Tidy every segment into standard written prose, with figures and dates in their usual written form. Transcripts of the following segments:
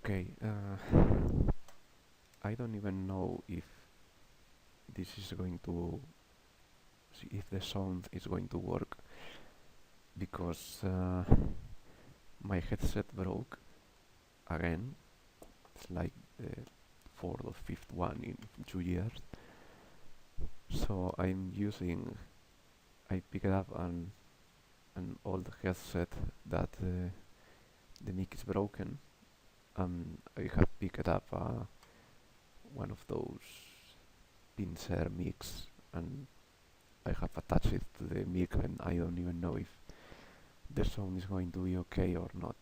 Okay, I don't even know if this is going to, if the sound is going to work because my headset broke again. It's like the fourth or fifth one in 2 years. So I picked up an old headset that the mic is broken, and I have picked up one of those pincer mics, and I have attached it to the mic, and I don't even know if the sound is going to be okay or not.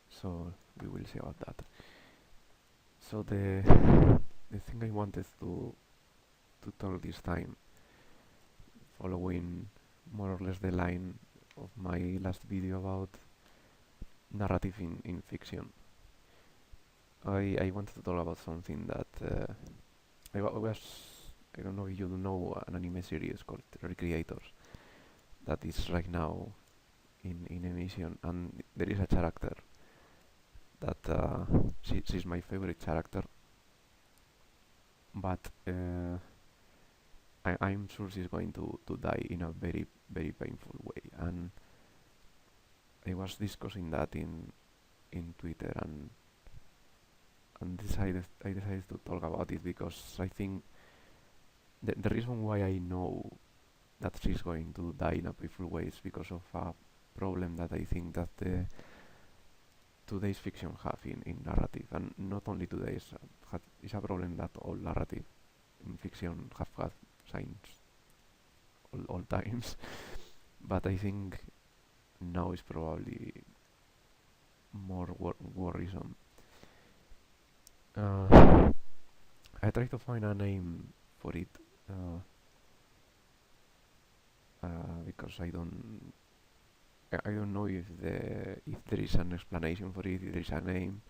So we will see about that. So the thing I wanted to talk this time, following more or less the line of my last video about narrative in fiction, I wanted to talk about something that I don't know if you know an anime series called Recreators that is right now in emission, and there is a character that she's my favorite character, but I'm sure she's going to die in a very very painful way, and I was discussing that in Twitter, and I decided to talk about it because I think the reason why I know that she's going to die in a painful way is because of a problem that I think that today's fiction have in narrative, and not only today's, it's a problem that all narrative in fiction have had since all times. But I think now is probably more worrisome. I try to find a name for it uh, because I don't know if there is an explanation for it, if there is a name,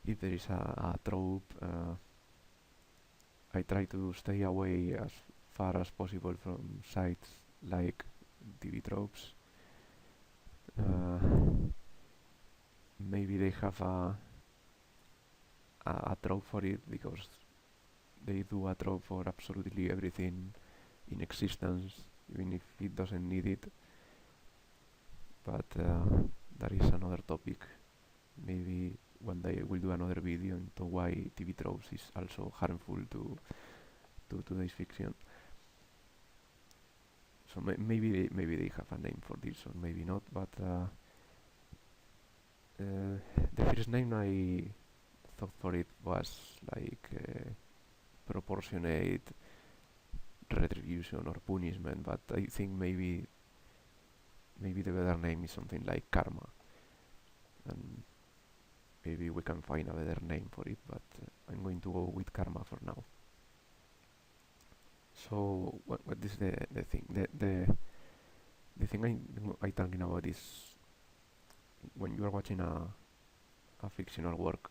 if there is a trope. I try to stay away as far as possible from sites like TV tropes. Uh, Maybe they have a trope for it because they do a trope for absolutely everything in existence, even if it doesn't need it. But that is another topic. Maybe one day I will do another video into why TV tropes is also harmful to today's fiction. So maybe they have a name for this, or maybe not. But the first name I thought for it was like proportionate retribution or punishment. But I think maybe the better name is something like karma, and maybe we can find a better name for it. But I'm going to go with karma for now. So what is the thing? The thing I talking about is when you are watching a fictional work,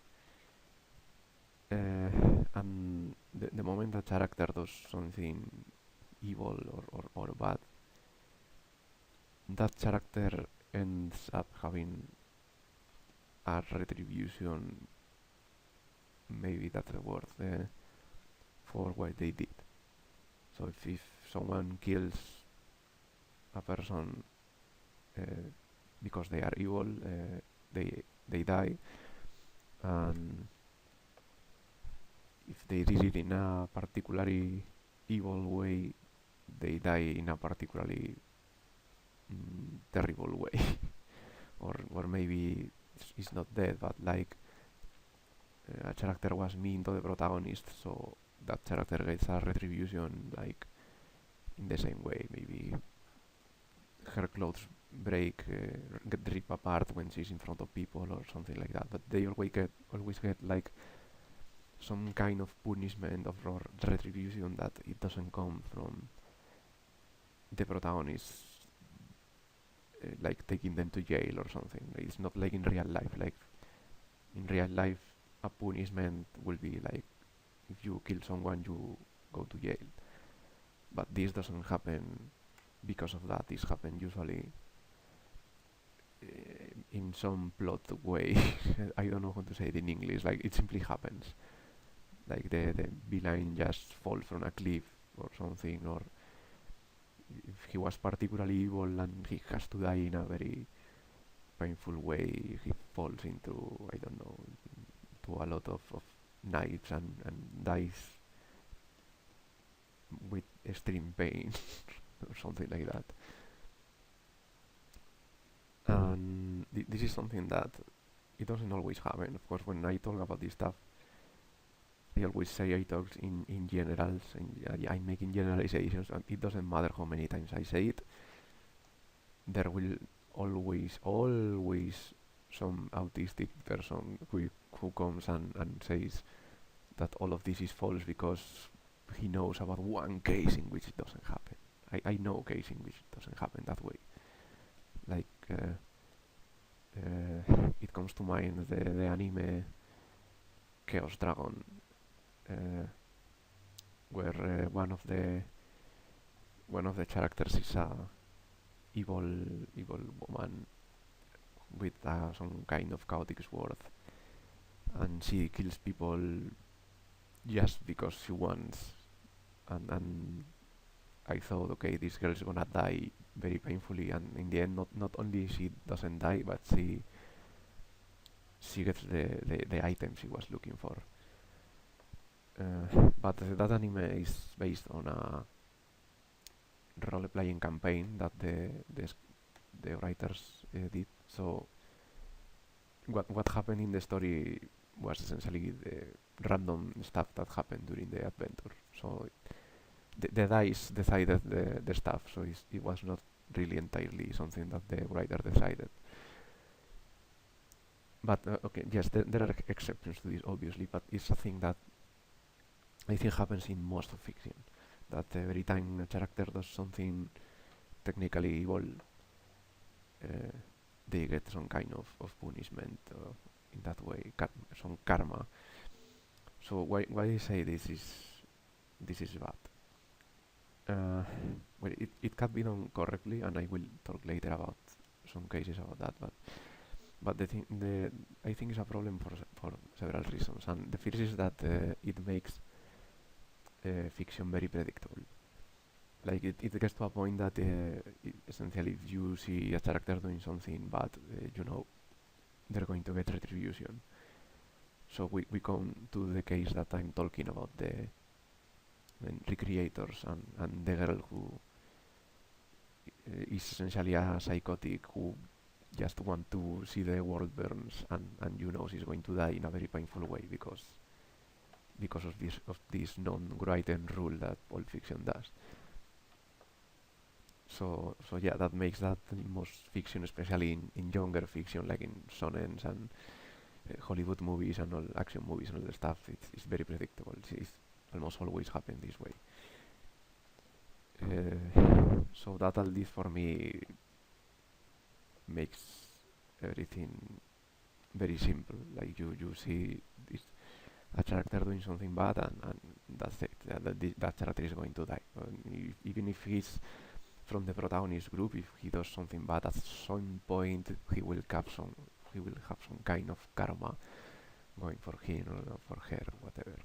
and the moment a character does something evil or bad, that character ends up having a retribution. Maybe that's the word for what they did. So if someone kills a person uh, because they are evil, they die, and if they did it in a particularly evil way, they die in a particularly terrible way, or maybe it's not dead, but like a character was mean to the protagonist, so that character gets a retribution like in the same way. Maybe her clothes get ripped apart when she's in front of people or something like that. But they always get like some kind of punishment or retribution that it doesn't come from the protagonist, like taking them to jail or something. It's not like in real life. Like in real life, a punishment will be like if you kill someone, you go to jail. But this doesn't happen because of that. This happens usually in some plot way. I don't know how to say it in English. Like it simply happens. Like the villain just falls from a cliff or something, or if he was particularly evil and he has to die in a very painful way, he falls into, I don't know, to a lot of knives and dies with extreme pain or something like that. And this is something that it doesn't always happen. Of course, when I talk about this stuff, I always say I talk in generals, and I'm making generalizations, and it doesn't matter how many times I say it. There will always some autistic person who comes and says that all of this is false because he knows about one case in which it doesn't happen. I know a case in which it doesn't happen that way. Like it comes to mind the anime Chaos Dragon, where one of the characters is a evil woman with some kind of chaotic sword, and she kills people just because she wants. And I thought, okay, this girl is gonna die very painfully, and in the end, not only she doesn't die, but she gets the item she was looking for. But that anime is based on a role-playing campaign that the writers did. So what happened in the story was essentially the random stuff that happened during the adventure. So the dice decided the stuff, so it was not really entirely something that the writer decided. But okay, yes, there are exceptions to this, obviously, but it's a thing that I think happens in most of fiction. That every time a character does something technically evil, uh, they get some kind of punishment in that way, some karma. So why I say this is bad? Well, it can be done correctly, and I will talk later about some cases about that. But the I think it's a problem for several reasons, and the first is that it makes fiction very predictable. Like it gets to a point that essentially if you see a character doing something bad, you know they're going to get retribution. So we come to the case that I'm talking about, the recreators and the girl who is essentially a psychotic who just want to see the world burns, and you know she's going to die in a very painful way because of this non-written rule that Pulp Fiction does. So yeah, that makes that in most fiction, especially in younger fiction, like in shonens and Hollywood movies and all action movies and all the stuff, it's very predictable. It's almost always happen this way. So that at least for me makes everything very simple. Like you see this a character doing something bad, and that's it. That character is going to die. Even if he's from the protagonist group, if he does something bad at some point, he will have some kind of karma going for him or for her or whatever.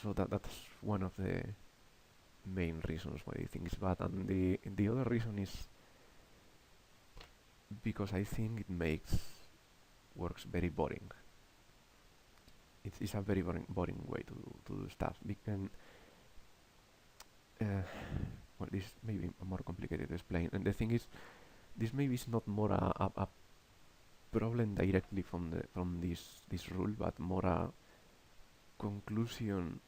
So that's one of the main reasons why I think it's bad, and the other reason is because I think it makes works very boring. It's a very boring way to do stuff. Well, this may be more complicated to explain. And the thing is, this maybe is not more a problem directly from this rule, but more a conclusion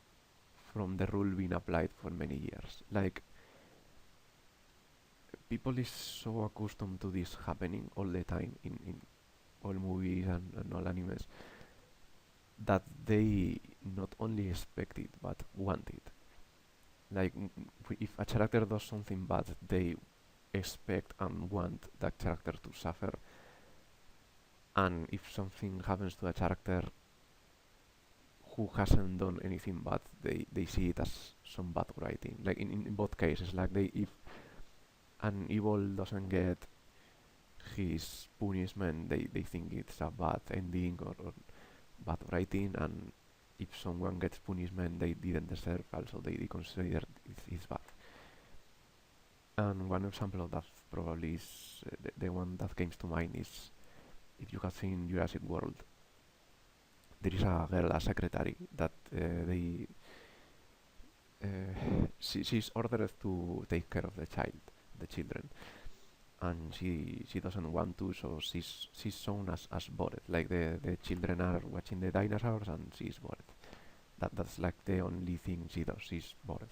from the rule being applied for many years. Like, people is so accustomed to this happening all the time in all movies and all animes that they not only expect it but want it. Like if a character does something bad, they expect and want that character to suffer. And if something happens to a character who hasn't done anything bad, they see it as some bad writing. Like in both cases, like if an evil doesn't get his punishment, they think it's a bad ending or bad writing, and if someone gets punishment they didn't deserve, also they consider it's bad. And one example of that probably is the one that comes to mind is if you have seen Jurassic World, there is a girl, a secretary, that she's ordered to take care of the children, and she doesn't want to, so she's shown as bored. Like the children are watching the dinosaurs and she's bored. That's like the only thing she does. She's bored.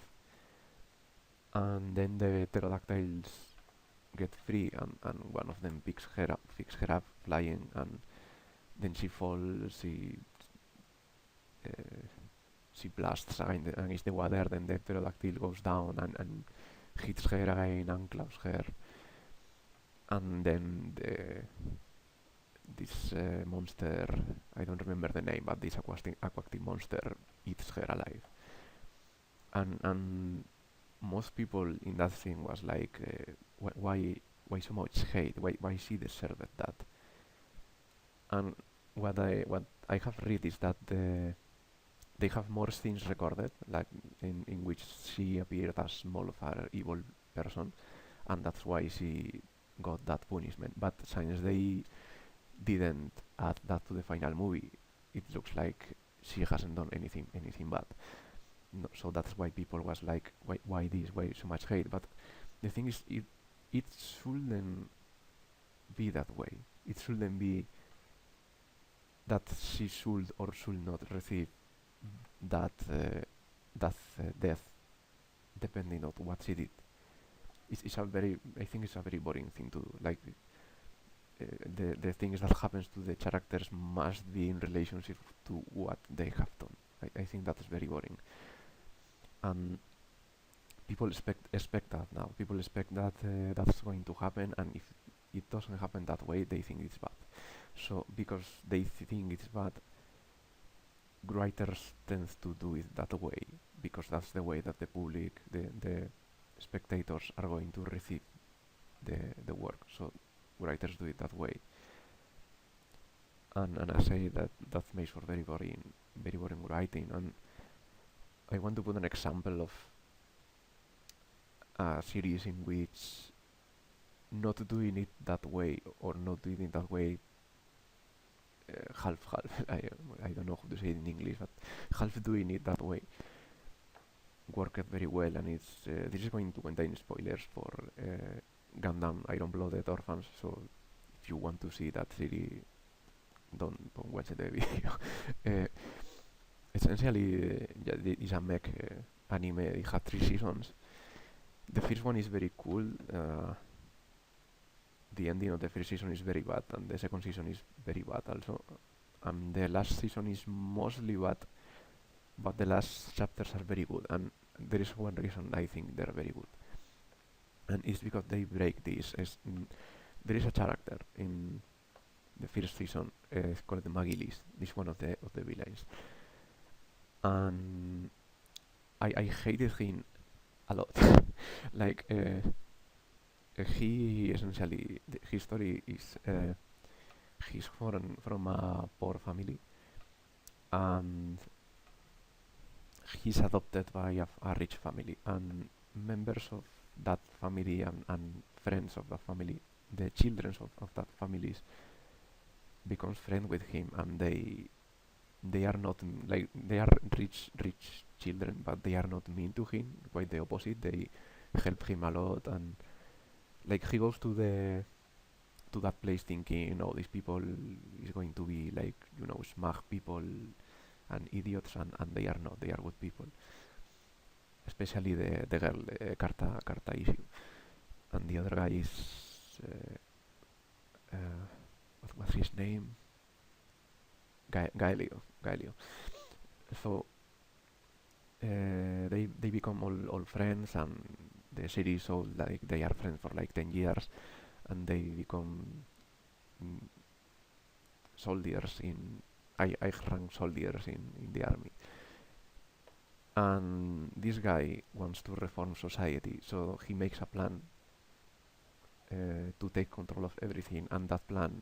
And then the pterodactyls get free, and one of them picks her up flying, and then she falls. Uh, she blasts against the water. Then the pterodactyl goes down and hits her again and claws her. And then this monster, I don't remember the name, but this aquatic monster eats her alive. And most people in that scene was like, why so much hate? Why she deserved that? And what I have read is that they have more scenes recorded, like in which she appeared as more of an evil person, and that's why she got that punishment. But since they didn't add that to the final movie, it looks like she hasn't done anything bad. No, so that's why people was like, why this, why so much hate? But the thing is, it shouldn't be that way. It shouldn't be that she should or should not receive that death depending on what she did. It's a very, I think it's a very boring thing to do. Like the things that happens to the characters must be in relationship to what they have done. I think that is very boring, and people expect that now. People expect that that's going to happen, and if it doesn't happen that way, they think it's bad. So because they think it's bad, writers tend to do it that way because that's the way that the public, the spectators are going to receive the work. So writers do it that way, and I say that makes for very boring writing. And I want to put an example of a series in which not doing it that way or not doing it that way half half I don't know how to say it in English, but half doing it that way worked very well. And it's this is going to contain spoilers for Gundam Iron Blooded Orphans, so if you want to see that series, don't watch the video. uh, Essentially, yeah, it's a mech anime. It had 3 seasons. The first one is very cool. The ending of the first season is very bad, and the second season is very bad also. And the last season is mostly bad, but the last chapters are very good. And there is one reason I think they're very good, and it's because they break this. There is a character in the first season called the Magilis. This one of the villains, and I hated him a lot. Like he essentially his story is he's from a poor family, and he's adopted by a rich family, and members of that family and friends of that family, the children of that families becomes friends with him, and they are not like they are rich children, but they are not mean to him. Quite the opposite. They help him a lot, and like he goes to that place thinking, oh, these people is going to be like smug people and idiots, and they are not. They are good people. Especially the girl, Carta issue, and the other guy is what's his name? Gaelio. So they become all friends, and the series all like they are friends for like 10 years, and they become mm, soldiers in I rank soldiers in the army. And this guy wants to reform society, so he makes a plan to take control of everything, and that plan,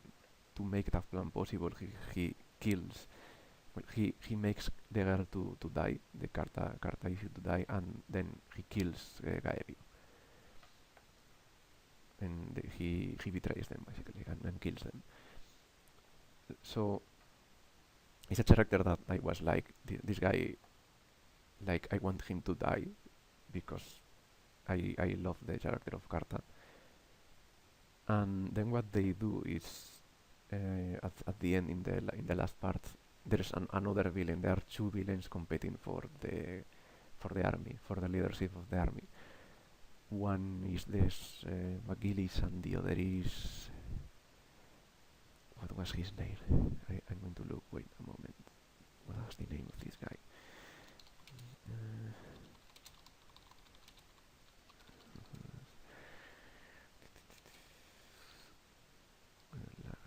to make that plan possible, he kills. Well, he makes the girl to die, the Carta issue to die, and then he kills Gaelio, and he betrays them basically and kills them. So it's a character that I was like, this guy, like I want him to die because I love the character of Carta. And then what they do is at the end, in the last part, there's another villain. There are two villains competing for the army, for the leadership of the army. One is this McGillis, and the other is, what was his name? I'm going to look. Wait a moment. What was the name of this guy? Uh,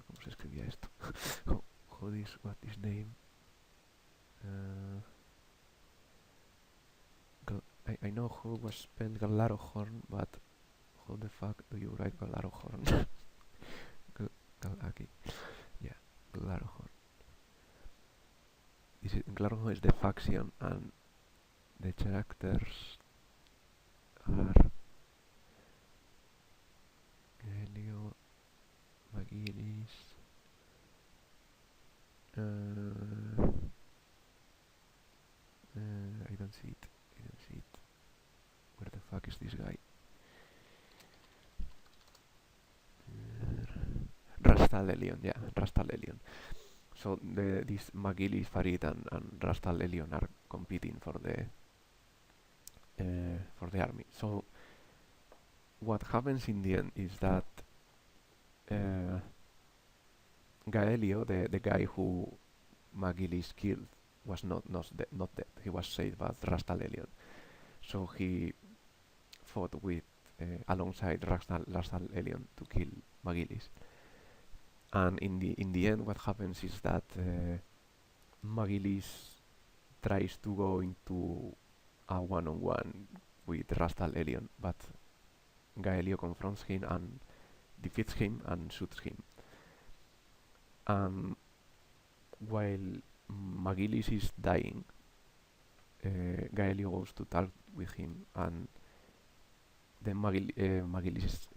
¿Cómo se escribía esto? What is name? I know who was spelled Galarohorn, but how the fuck do you write Galarohorn? Galaki. Yeah, Galarohorn. Galarohorn is the faction, and the characters are Helio, Magilis, I don't see it. Where the fuck is this guy? Rastal Elion, yeah, Rastal Elion. So these Magilis, Farid, and Rastal Elion are competing for the army. So what happens in the end is that Gaelio, the guy who Magilis killed, was not dead. He was saved by Rastal Elion. So he fought with alongside Rastal Elion to kill Magilis. And in the end, what happens is that Magilis tries to go into a one-on-one with Rastal Elion, but Gaelio confronts him and defeats him and shoots him. While Magilis is dying, Gaelio goes to talk with him, and then Magilis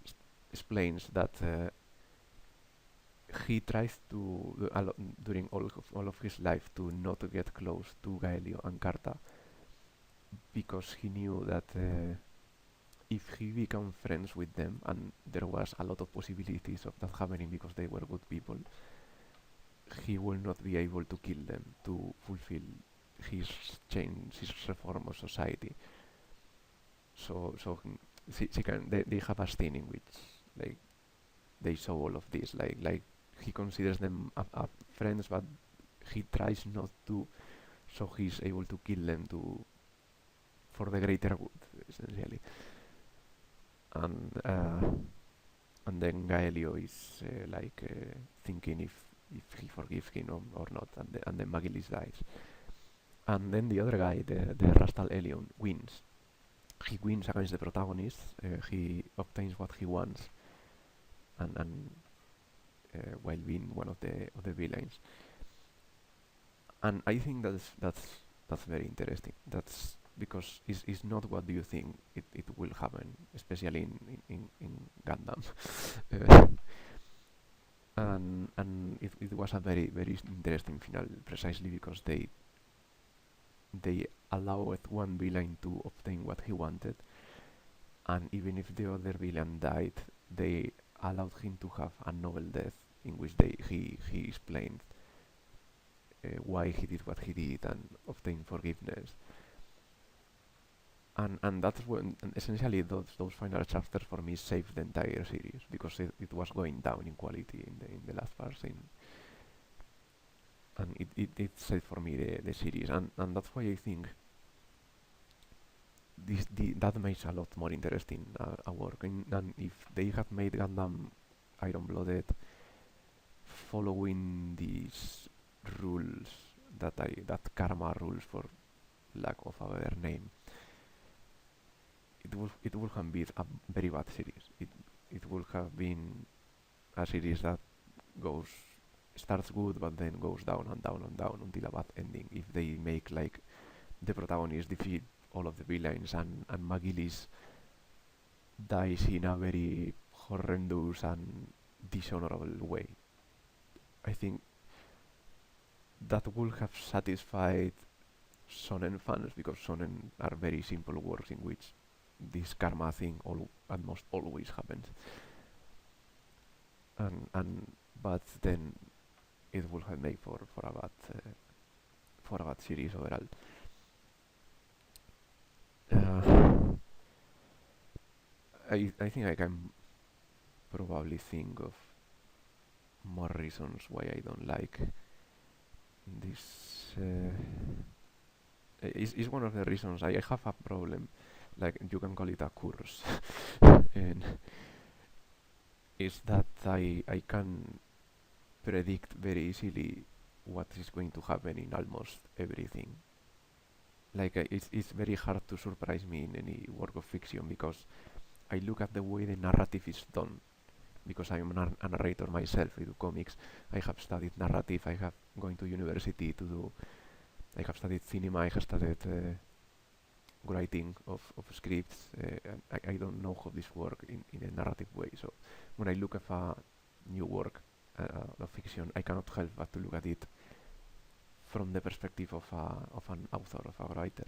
explains that he tries to during all of his life to not get close to Gaelio and Carta, because he knew that if he became friends with them, and there was a lot of possibilities of that happening because they were good people, he will not be able to kill them to fulfill his change, his reform of society. So they have a scene in which like they show all of this, like he considers them friends, but he tries not to, so he's able to kill them for the greater good, essentially. And then Gaelio is thinking if he forgives him or not, and then Magilis dies. And then the other guy, the Rastal Elion, wins. He wins against the protagonist. He obtains what he wants, and while being one of the villains. And I think that's very interesting. That's because it's not what do you think it will happen, especially in Gundam. And it was a very very interesting final, precisely because they allowed one villain to obtain what he wanted, and even if the other villain died, they allowed him to have a noble death in which he explained why he did what he did and obtained forgiveness. And that's when, and essentially those final chapters for me saved the entire series, because it was going down in quality in the last part scene. And it saved for me the series, and that's why I think that makes a lot more interesting a work. And if they had made Gundam Iron Blooded following these rules that karma rules, for lack of a better name, it would have been a very bad series. it would have been a series that goes starts good but then goes down and down and down until a bad ending. If they make like the protagonist defeat all of the villains and McGillis dies in a very horrendous and dishonorable way, I think that would have satisfied shonen fans because shonen are very simple works in which this karma thing almost always happens. And but then it would have made for a bad series overall. Uh, I think I can probably think of more reasons why I don't like this. Is one of the reasons I have a problem, like you can call it a curse, and is that I can predict very easily what is going to happen in almost everything. Like it's very hard to surprise me in any work of fiction because I look at the way the narrative is done. Because I'm a narrator myself, I do comics. I have studied narrative. I have going to university to do. I have studied cinema. I have studied writing of scripts. I don't know how this works in a narrative way. So when I look at a new work of fiction, I cannot help but to look at it from the perspective of an author, of a writer,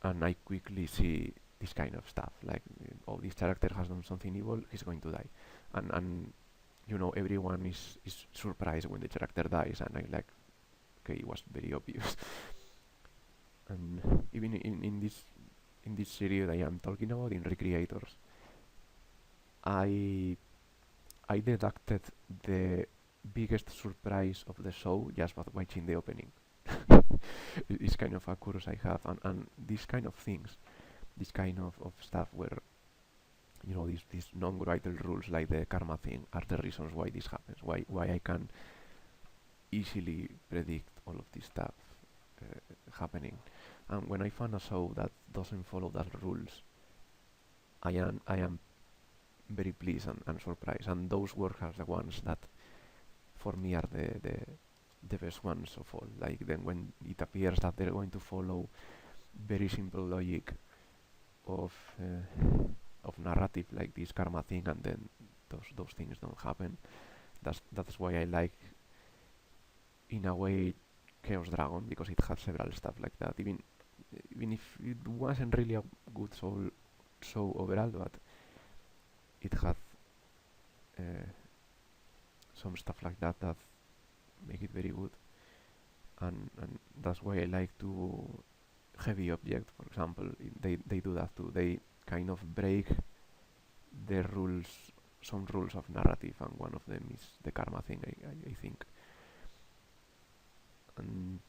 and I quickly see this kind of stuff. Like, oh, this character has done something evil, he's going to die, and you know everyone is surprised when the character dies, and I like, okay, it was very obvious. And even in this series I am talking about in Recreators, I I deducted the biggest surprise of the show just by watching the opening. It's kind of a curse I have, and these kind of things, this kind of stuff where these non-vital rules like the karma thing are the reasons why this happens. Why I can easily predict all of this stuff happening. And when I find a show that doesn't follow that rules, I am very pleased and surprised. And those works are the ones that for me are the best ones of all. Like then when it appears that they're going to follow very simple logic of narrative like this karma thing, and then those things don't happen. That's why I like, in a way, Chaos Dragon, because it had several stuff like that. Even if it wasn't really a good show overall, but it had uh, some stuff like that make it very good. And that's why I like to Heavy Object, for example. They do that too. They kind of break the rules, some rules of narrative, and one of them is the karma thing. I think. And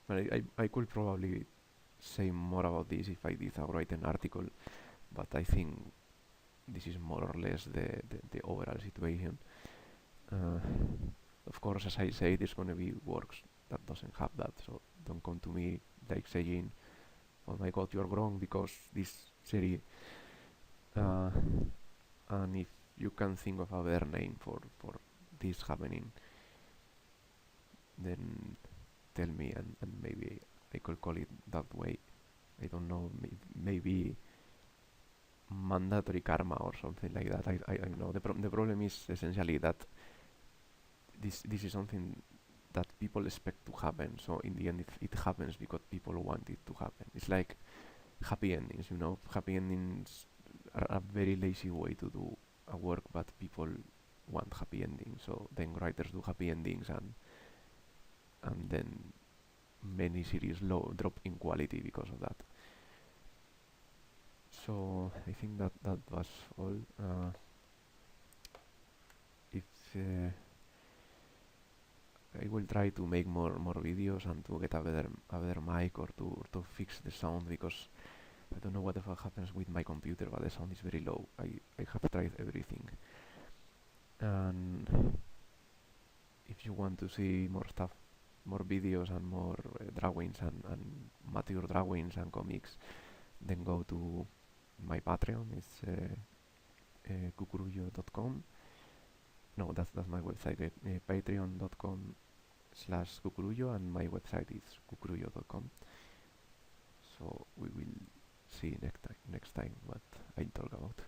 but I could probably say more about this if I did write an article, but I think this is more or less the overall situation. Uh, of course, as I say, there's gonna be works that doesn't have that, so don't come to me like saying, "Oh my God, you're wrong because this series." Uh, and if you can think of a better name for this happening, then tell me, and maybe I could call it that way. I don't know, maybe mandatory karma or something like that. I don't know. The problem is essentially that this is something that people expect to happen. So in the end, it happens because people want it to happen. It's like happy endings. Happy endings are a very lazy way to do a work, but people want happy endings. So then writers do happy endings, and then many series drop in quality because of that. So I think that was all. If I will try to make more videos and to get a better mic, or to fix the sound, because I don't know what the fuck happens with my computer, but the sound is very low. I have tried everything. And if you want to see more stuff, more videos and more drawings and mature drawings and comics, then go to my Patreon. It's kukurullo.com. No, that's my website. Patreon.com/kukurullo, and my website is kukurullo.com. So we will see next time what I talk about.